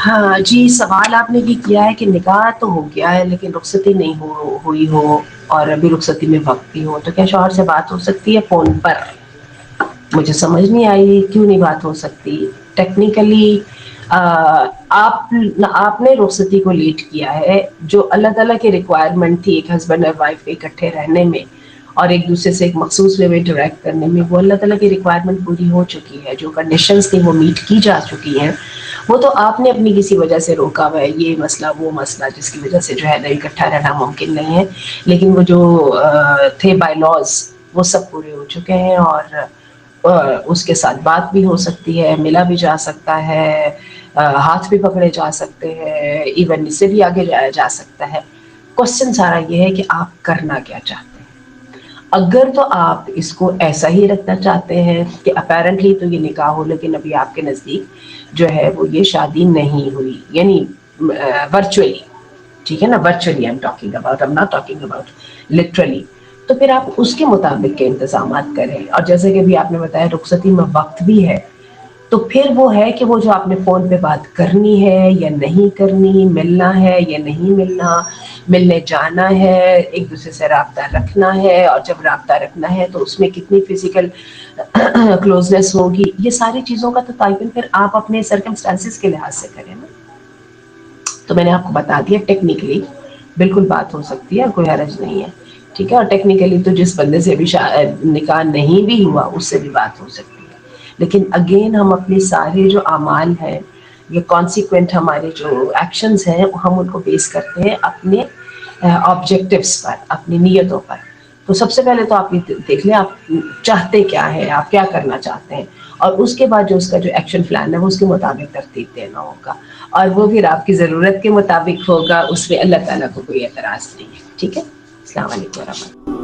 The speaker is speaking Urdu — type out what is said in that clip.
ہاں جی، سوال آپ نے بھی کیا ہے کہ نکاح تو ہو گیا ہے لیکن رخصتی نہیں ہوئی ہو اور ابھی رخصتی میں وقت بھی ہو، تو کیا شوہر سے بات ہو سکتی ہے فون پر؟ مجھے سمجھ نہیں آئی کیوں نہیں بات ہو سکتی ٹیکنیکلی. آپ نے رخصتی کو لیٹ کیا ہے. جو اللہ تعالیٰ کی ریکوائرمنٹ تھی ایک ہسبینڈ اور وائف کے اکٹھے رہنے میں اور ایک دوسرے سے ایک مخصوص وے میں انٹریکٹ کرنے میں، وہ اللہ تعالیٰ کی ریکوائرمنٹ پوری ہو چکی ہے. جو کنڈیشنز تھیں وہ میٹ کی جا چکی ہیں. وہ تو آپ نے اپنی کسی وجہ سے روکا ہوا ہے، یہ مسئلہ وہ مسئلہ جس کی وجہ سے جو ہے نا اکٹھا رہنا ممکن نہیں ہے. لیکن وہ جو تھے بائی لاز وہ سب پورے ہو چکے ہیں، اور اس کے ساتھ بات بھی ہو سکتی ہے، ملا بھی جا سکتا ہے، ہاتھ بھی پکڑے جا سکتے ہیں، ایون اس سے بھی آگے جایا جا سکتا ہے. کوشچن سارا یہ ہے کہ آپ کرنا کیا چاہتے ہیں. اگر تو آپ اس کو ایسا ہی رکھنا چاہتے ہیں کہ اپیرنٹلی تو یہ نکاح ہو لیکن ابھی آپ کے نزدیک جو ہے وہ یہ شادی نہیں ہوئی، یعنی ورچولی، ٹھیک ہے نا، virtually I'm not talking about literally. تو پھر آپ اس کے مطابق کے انتظامات کریں. اور جیسے کہ بھی آپ نے بتایا رخصتی میں وقت بھی ہے، تو پھر وہ ہے کہ وہ جو آپ نے فون پہ بات کرنی ہے یا نہیں کرنی، ملنا ہے یا نہیں ملنا، ملنے جانا ہے، ایک دوسرے سے رابطہ رکھنا ہے، اور جب رابطہ رکھنا ہے تو اس میں کتنی فزیکل کلوزنس ہوگی، یہ ساری چیزوں کا تو تعین پھر آپ اپنے سرکمسٹانسز کے لحاظ سے کریں نا. تو میں نے آپ کو بتا دیا ٹیکنیکلی بالکل بات ہو سکتی ہے، کوئی حرج نہیں ہے، ٹھیک ہے. اور ٹیکنیکلی تو جس بندے سے بھی نکاح نہیں بھی ہوا اس سے بھی بات ہو سکتی ہے. لیکن اگین ہم اپنے سارے جو اعمال ہیں، یہ کانسیکوینٹ ہمارے جو ایکشنز ہیں، ہم ان کو بیس کرتے ہیں اپنے آبجیکٹیوز پر، اپنی نیتوں پر. تو سب سے پہلے تو آپ یہ دیکھ لیں آپ چاہتے کیا ہیں، آپ کیا کرنا چاہتے ہیں، اور اس کے بعد جو اس کا جو ایکشن پلان ہے وہ اس کے مطابق ترتیب دینا ہوگا، اور وہ پھر آپ کی ضرورت کے مطابق ہوگا. اس میں اللہ تعالیٰ کو کوئی اعتراض نہیں ہے. ٹھیک ہے. السلام علیکم ورحمۃ اللہ.